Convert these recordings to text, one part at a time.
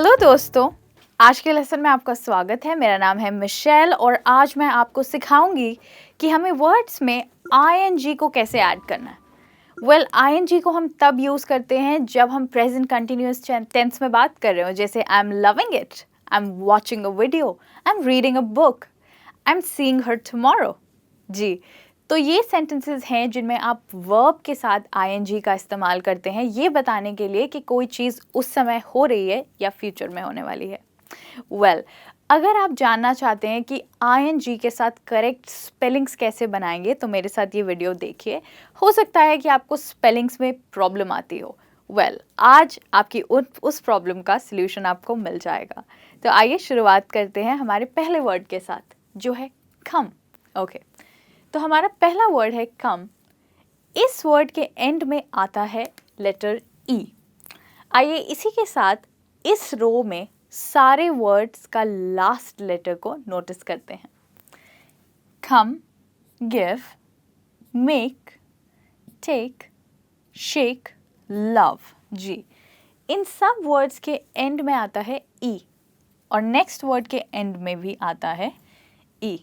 Hello दोस्तों, आज के लेसन में आपका स्वागत है। मेरा नाम है मिशेल और आज मैं आपको सिखाऊंगी कि हमें वर्ड्स में आईएनजी को कैसे ऐड करना है। आईएनजी को हम तब यूज़ करते हैं जब हम प्रेजेंट कंटिन्यूअस टेंस में बात कर रहे हो, जैसे I am loving it, I am watching a video, I am reading a book, I am seeing her tomorrow. जी, तो ये सेंटेंसेस हैं जिनमें आप वर्ब के साथ आईएनजी का इस्तेमाल करते हैं ये बताने के लिए कि कोई चीज़ उस समय हो रही है या फ्यूचर में होने वाली है। अगर आप जानना चाहते हैं कि आईएनजी के साथ करेक्ट स्पेलिंग्स कैसे बनाएंगे तो मेरे साथ ये वीडियो देखिए। हो सकता है कि आपको स्पेलिंग्स में प्रॉब्लम आती हो। आज आपकी उस प्रॉब्लम का सल्यूशन आपको मिल जाएगा। तो आइए शुरुआत करते हैं हमारे पहले वर्ड के साथ जो है कम। तो हमारा पहला वर्ड है कम। इस वर्ड के एंड में आता है लेटर ई। आइए इसी के साथ इस रो में सारे वर्ड्स का लास्ट लेटर को नोटिस करते हैं। Come, give, make, take, shake, love. जी, इन सब वर्ड्स के एंड में आता है ई और नेक्स्ट वर्ड के एंड में भी आता है ई।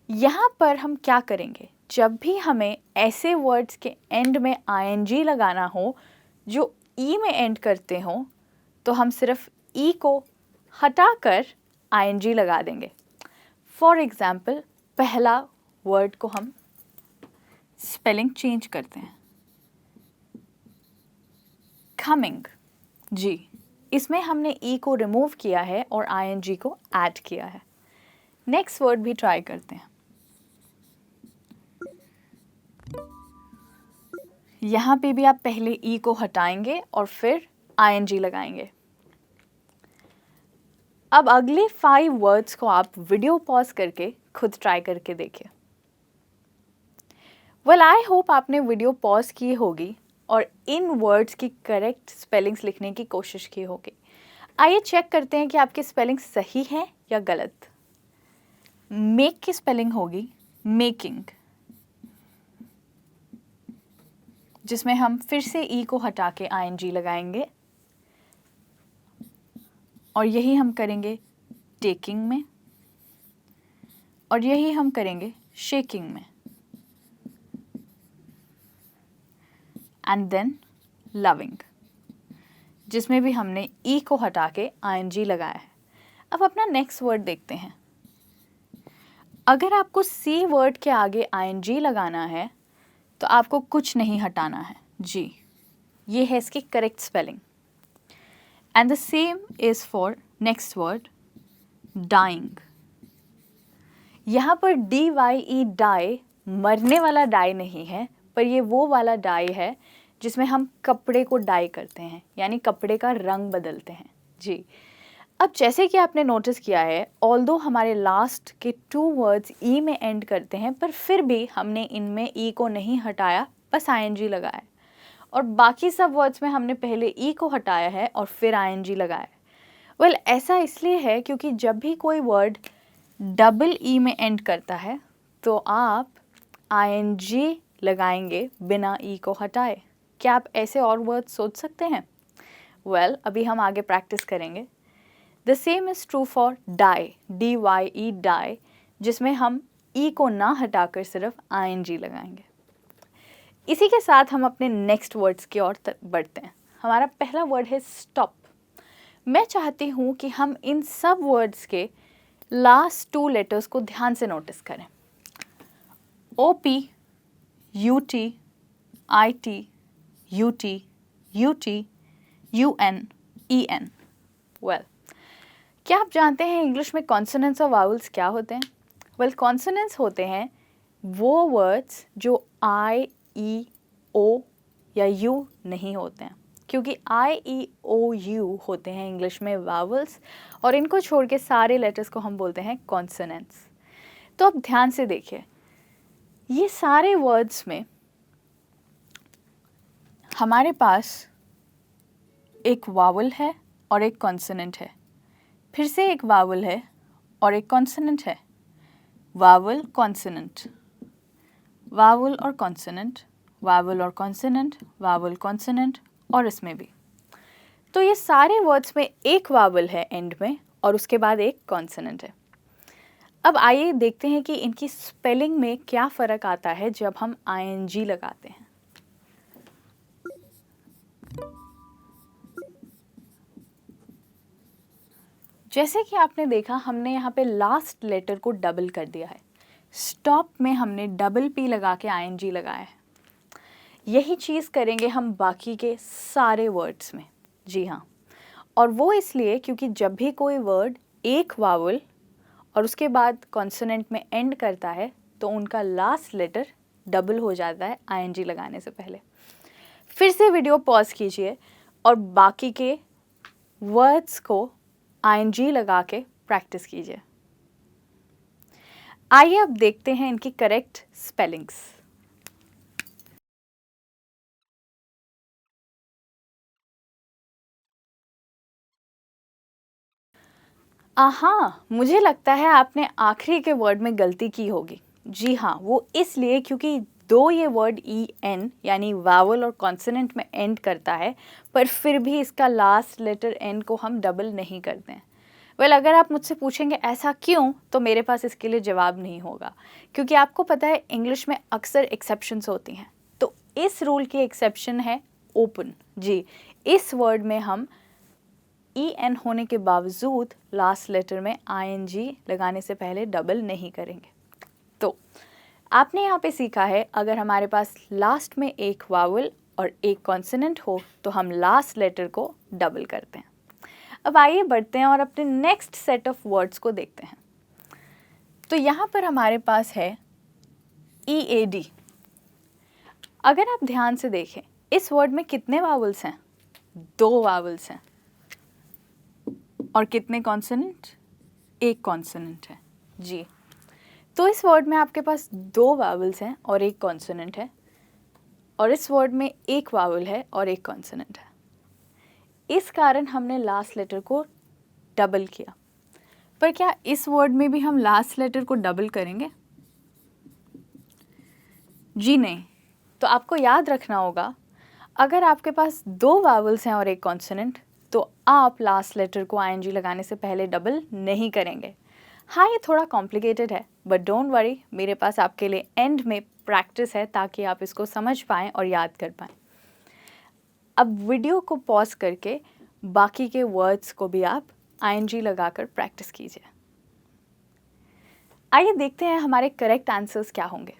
यहाँ पर हम क्या करेंगे, जब भी हमें ऐसे वर्ड्स के एंड में आईएनजी लगाना हो जो ई में एंड करते हो तो हम सिर्फ ई को हटाकर आईएनजी लगा देंगे। फॉर एग्जाम्पल, पहला वर्ड को हम स्पेलिंग चेंज करते हैं, कमिंग। जी, इसमें हमने ई को रिमूव किया है और आईएनजी को ऐड किया है। नेक्स्ट वर्ड भी ट्राई करते हैं। यहाँ पे भी आप पहले ई को हटाएंगे और फिर आईएनजी लगाएंगे। अब अगले 5 वर्ड्स को आप वीडियो पॉज करके खुद ट्राई करके देखिए। आई होप आपने वीडियो पॉज की होगी और इन वर्ड्स की करेक्ट स्पेलिंग्स लिखने की कोशिश की होगी। आइए चेक करते हैं कि आपकी स्पेलिंग सही है या गलत। मेक की स्पेलिंग होगी मेकिंग, जिसमें हम फिर से ई को हटा के आईएनजी लगाएंगे और यही हम करेंगे टेकिंग में और यही हम करेंगे शेकिंग में। एंड देन लविंग, जिसमें भी हमने ई को हटा के आईएनजी लगाया है। अब अपना नेक्स्ट वर्ड देखते हैं। अगर आपको सी वर्ड के आगे आईएनजी लगाना है तो आपको कुछ नहीं हटाना है। जी, ये है इसकी correct spelling. And the same is for next word dying. यहाँ पर DYE डाई मरने वाला डाई नहीं है, पर ये वो वाला डाई है जिसमें हम कपड़े को डाई करते हैं, यानी कपड़े का रंग बदलते हैं। जी, अब जैसे कि आपने नोटिस किया है, ऑल्दो हमारे लास्ट के 2 वर्ड्स ई में एंड करते हैं, पर फिर भी हमने इनमें ई को नहीं हटाया, बस आईएनजी लगाया। और बाकी सब वर्ड्स में हमने पहले ई को हटाया है और फिर आईएनजी लगाया है। ऐसा इसलिए है क्योंकि जब भी कोई वर्ड डबल ई में एंड करता है तो आप आईएनजी लगाएंगे बिना ई को हटाए। क्या आप ऐसे और वर्ड सोच सकते हैं? अभी हम आगे प्रैक्टिस करेंगे। The same is true for dye, DYE dye, जिसमें हम ई को ना हटाकर सिर्फ आईएनजी लगाएंगे। इसी के साथ हम अपने नेक्स्ट वर्ड्स की ओर बढ़ते हैं। हमारा पहला वर्ड है स्टॉप। मैं चाहती हूँ कि हम इन सब वर्ड्स के लास्ट 2 लेटर्स को ध्यान से नोटिस करें। OP, UT, IT, UT, UT, UN, EN। क्या आप जानते हैं इंग्लिश में कॉन्सोनेंट्स और वावल्स क्या होते हैं? कॉन्सोनेंट्स होते हैं वो वर्ड्स जो I, E, O या U नहीं होते हैं, क्योंकि I, E, O, U होते हैं इंग्लिश में वावल्स और इनको छोड़ के सारे लेटर्स को हम बोलते हैं कॉन्सोनेंट्स। तो अब ध्यान से देखिए, ये सारे वर्ड्स में हमारे पास एक वावल है और एक कॉन्सोनेंट है, फिर से एक वावल है और एक कॉन्सोनेंट है, वावल कॉन्सोनेंट, वावल और कॉन्सोनेंट, वावल और कॉन्सोनेंट, वावल कॉन्सोनेंट और इसमें भी। तो ये सारे वर्ड्स में एक वावल है एंड में और उसके बाद एक कॉन्सोनेंट है। अब आइए देखते हैं कि इनकी स्पेलिंग में क्या फ़र्क आता है जब हम ing लगाते हैं। जैसे कि आपने देखा, हमने यहाँ पे लास्ट लेटर को डबल कर दिया है। स्टॉप में हमने डबल पी लगा के ing लगाया है। यही चीज़ करेंगे हम बाकी के सारे वर्ड्स में। जी हाँ, और वो इसलिए क्योंकि जब भी कोई वर्ड एक वावल और उसके बाद कॉन्सोनेंट में एंड करता है तो उनका लास्ट लेटर डबल हो जाता है ing लगाने से पहले। फिर से वीडियो पॉज कीजिए और बाकी के वर्ड्स को ing लगा के प्रैक्टिस कीजिए। आइए अब देखते हैं इनकी करेक्ट स्पेलिंग्स। मुझे लगता है आपने आखिरी के वर्ड में गलती की होगी। जी हाँ, वो इसलिए क्योंकि दो ये वर्ड en यानी वावल और कॉन्सोनेंट में एंड करता है, पर फिर भी इसका लास्ट लेटर n को हम डबल नहीं करते हैं। अगर आप मुझसे पूछेंगे ऐसा क्यों, तो मेरे पास इसके लिए जवाब नहीं होगा, क्योंकि आपको पता है इंग्लिश में अक्सर एक्सेप्शंस होती हैं। तो इस रूल की एक्सेप्शन है ओपन। जी, इस वर्ड में हम en होने के बावजूद लास्ट लेटर में ing लगाने से पहले डबल नहीं करेंगे। तो आपने यहाँ पे सीखा है, अगर हमारे पास लास्ट में एक वावल और एक कॉन्सोनेंट हो तो हम लास्ट लेटर को डबल करते हैं। अब आइए बढ़ते हैं और अपने नेक्स्ट सेट ऑफ वर्ड्स को देखते हैं। तो यहाँ पर हमारे पास है EAD। अगर आप ध्यान से देखें, इस वर्ड में कितने वावल्स हैं? 2 वावल्स हैं। और कितने कॉन्सोनेंट? एक कॉन्सोनेंट है। जी, तो इस वर्ड में आपके पास 2 वावल्स हैं और एक कॉन्सोनेंट है, और इस वर्ड में एक वावल है और एक कॉन्सोनेंट है। इस कारण हमने लास्ट लेटर को डबल किया। पर क्या इस वर्ड में भी हम लास्ट लेटर को डबल करेंगे? जी नहीं। तो आपको याद रखना होगा, अगर आपके पास 2 वावल्स हैं और एक कॉन्सोनेंट, तो आप लास्ट लेटर को ing लगाने से पहले डबल नहीं करेंगे। हाँ, ये थोड़ा कॉम्प्लिकेटेड है, बट डोंट वरी, मेरे पास आपके लिए एंड में प्रैक्टिस है ताकि आप इसको समझ पाएँ और याद कर पाएँ। अब वीडियो को पॉज करके बाकी के वर्ड्स को भी आप ing लगाकर प्रैक्टिस कीजिए। आइए देखते हैं हमारे करेक्ट आंसर्स क्या होंगे।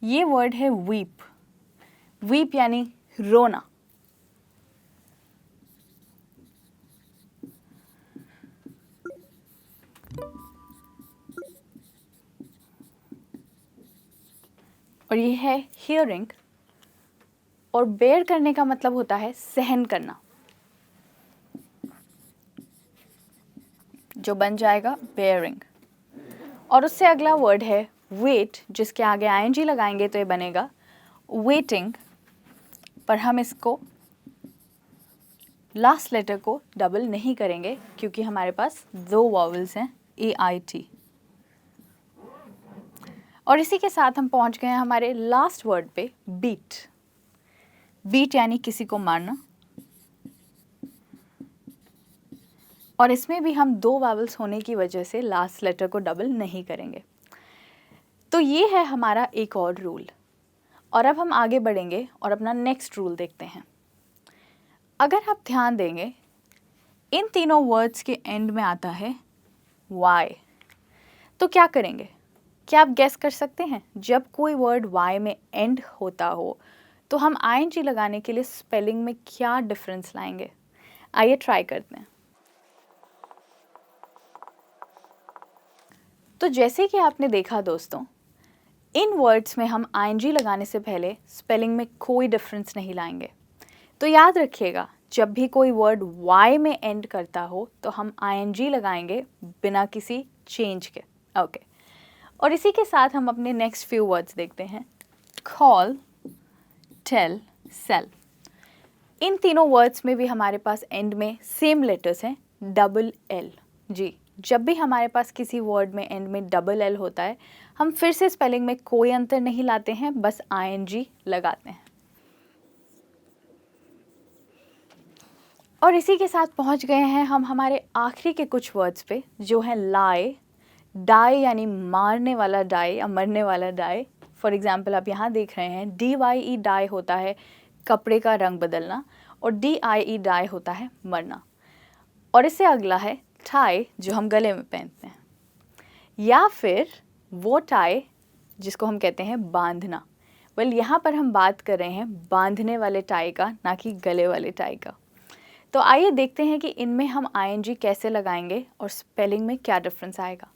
ये वर्ड है वीप। वीप यानी रोना। और ये है हियरिंग, और बेयर करने का मतलब होता है सहन करना, जो बन जाएगा बेयरिंग। और उससे अगला वर्ड है वेट, जिसके आगे ing लगाएंगे तो ये बनेगा वेटिंग, पर हम इसको लास्ट लेटर को डबल नहीं करेंगे क्योंकि हमारे पास 2 वॉवल्स हैं AIT। और इसी के साथ हम पहुंच गए हैं हमारे लास्ट वर्ड पे, बीट। बीट यानी किसी को मारना, और इसमें भी हम 2 वावल्स होने की वजह से लास्ट लेटर को डबल नहीं करेंगे। तो ये है हमारा एक और रूल। और अब हम आगे बढ़ेंगे और अपना नेक्स्ट रूल देखते हैं। अगर आप ध्यान देंगे, इन तीनों वर्ड्स के एंड में आता है y। तो क्या करेंगे? क्या आप गेस कर सकते हैं? जब कोई वर्ड y में एंड होता हो तो हम ing लगाने के लिए स्पेलिंग में क्या डिफरेंस लाएंगे? आइए ट्राई करते हैं। तो जैसे कि आपने देखा दोस्तों, इन वर्ड्स में हम ing लगाने से पहले स्पेलिंग में कोई डिफरेंस नहीं लाएंगे। तो याद रखिएगा, जब भी कोई वर्ड y में एंड करता हो तो हम ing लगाएंगे बिना किसी चेंज के। ओके, और इसी के साथ हम अपने नेक्स्ट फ्यू वर्ड्स देखते हैं। Call, tell, cell. इन तीनों वर्ड्स में भी हमारे पास एंड में सेम लेटर्स हैं, डबल L। जी, जब भी हमारे पास किसी वर्ड में एंड में डबल L होता है, हम फिर से स्पेलिंग में कोई अंतर नहीं लाते हैं, बस ing लगाते हैं। और इसी के साथ पहुंच गए हैं हम हमारे आखिरी के कुछ वर्ड्स पे, जो है लाई, डाई यानी मारने वाला डाई या मरने वाला डाई। फॉर एग्जाम्पल आप यहाँ देख रहे हैं DYE डाई होता है कपड़े का रंग बदलना, और DIE डाई होता है मरना। और इससे अगला है टाई, जो हम गले में पहनते हैं, या फिर वो टाई जिसको हम कहते हैं बांधना। वेल यहाँ पर हम बात कर रहे हैं बांधने वाले टाई का, ना कि गले वाले टाई का। तो आइए देखते हैं कि इनमें हम ING कैसे लगाएंगे और स्पेलिंग में क्या डिफरेंस आएगा।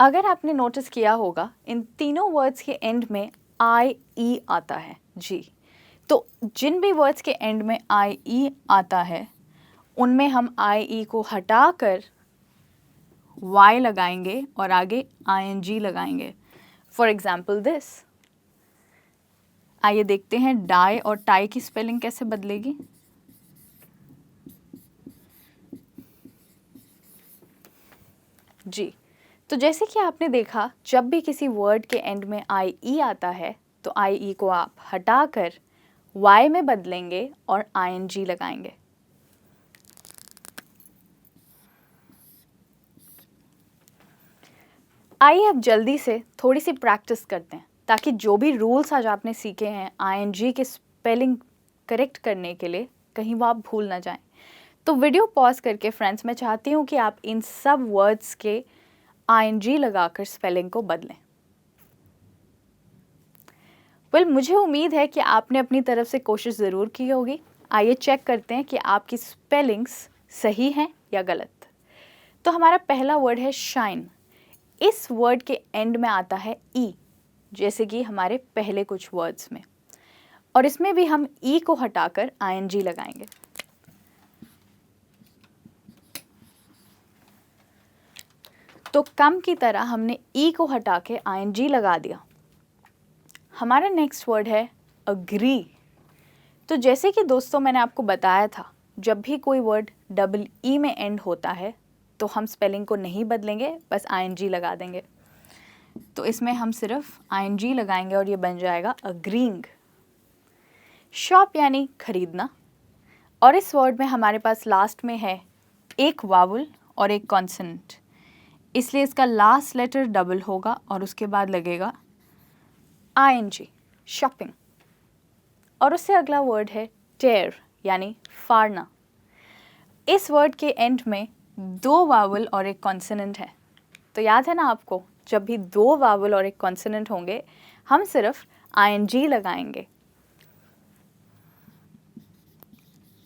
अगर आपने नोटिस किया होगा इन तीनों वर्ड्स के एंड में IE आता है जी। तो जिन भी वर्ड्स के एंड में IE आता है उनमें हम IE को हटाकर Y लगाएंगे और आगे ING लगाएंगे। For example this. आइए देखते हैं डाई और टाई की स्पेलिंग कैसे बदलेगी। जी, तो जैसे कि आपने देखा जब भी किसी वर्ड के एंड में IE आता है तो IE को आप हटाकर Y में बदलेंगे और ING लगाएंगे। आइए अब जल्दी से थोड़ी सी प्रैक्टिस करते हैं, ताकि जो भी रूल्स आज आपने सीखे हैं ING के स्पेलिंग करेक्ट करने के लिए, कहीं वो आप भूल ना जाएं। तो वीडियो पॉज करके फ्रेंड्स, मैं चाहती हूँ कि आप इन सब वर्ड्स के ING लगाकर स्पेलिंग को बदलें। वेल, मुझे उम्मीद है कि आपने अपनी तरफ से कोशिश ज़रूर की होगी। आइए चेक करते हैं कि आपकी स्पेलिंग्स सही हैं या गलत। तो हमारा पहला वर्ड है शाइन। इस वर्ड के एंड में आता है E, जैसे कि हमारे पहले कुछ वर्ड्स में, और इसमें भी हम E को हटाकर ING लगाएंगे। तो कम की तरह हमने E को हटा के ING लगा दिया। हमारा नेक्स्ट वर्ड है अग्री। तो जैसे कि दोस्तों मैंने आपको बताया था, जब भी कोई वर्ड EE में एंड होता है तो हम स्पेलिंग को नहीं बदलेंगे, बस ING लगा देंगे। तो इसमें हम सिर्फ ING लगाएंगे और ये बन जाएगा अग्रीइंग। शॉप यानी खरीदना, और इस वर्ड में हमारे पास लास्ट में है एक वावल और एक कॉन्सोनेंट, इसलिए इसका लास्ट लेटर डबल होगा और उसके बाद लगेगा ING, शॉपिंग। और उससे अगला वर्ड है टेयर यानी फाड़ना। इस वर्ड के एंड में 2 वावल और एक कॉन्सोनेंट है। तो याद है ना आपको, जब भी 2 वावल और एक कॉन्सोनेंट होंगे हम सिर्फ ING लगाएंगे।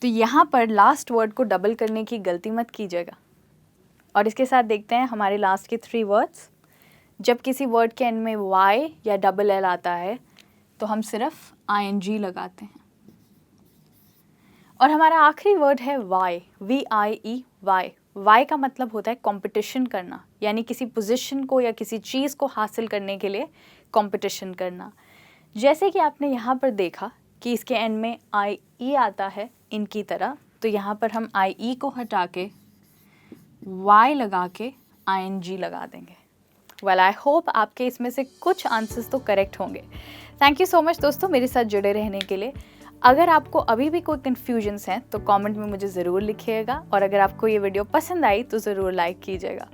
तो यहाँ पर लास्ट वर्ड को डबल करने की गलती मत कीजिएगा। और इसके साथ देखते हैं हमारे लास्ट के 3 वर्ड्स। जब किसी वर्ड के एंड में Y या LL आता है तो हम सिर्फ ING लगाते हैं। और हमारा आखिरी वर्ड है वाई, VIE। वाई का मतलब होता है कंपटीशन करना, यानी किसी पोजीशन को या किसी चीज़ को हासिल करने के लिए कंपटीशन करना। जैसे कि आपने यहाँ पर देखा कि इसके एंड में IE आता है इनकी तरह, तो यहाँ पर हम IE को हटा के Y लगा के ING लगा देंगे। वेल, आई होप आपके इसमें से कुछ आंसर्स तो करेक्ट होंगे। थैंक यू सो मच दोस्तों मेरे साथ जुड़े रहने के लिए। अगर आपको अभी भी कोई कन्फ्यूजन्स हैं तो कमेंट में मुझे ज़रूर लिखिएगा, और अगर आपको ये वीडियो पसंद आई तो ज़रूर लाइक कीजिएगा।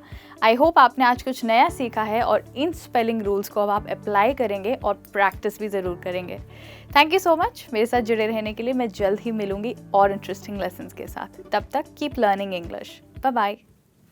आई होप आपने आज कुछ नया सीखा है और इन स्पेलिंग रूल्स को अब आप अप्लाई करेंगे और प्रैक्टिस भी ज़रूर करेंगे। थैंक यू सो मच मेरे साथ जुड़े रहने के लिए। मैं जल्द ही मिलूंगी और इंटरेस्टिंग लेसन्स के साथ। तब तक keep learning English. Bye bye.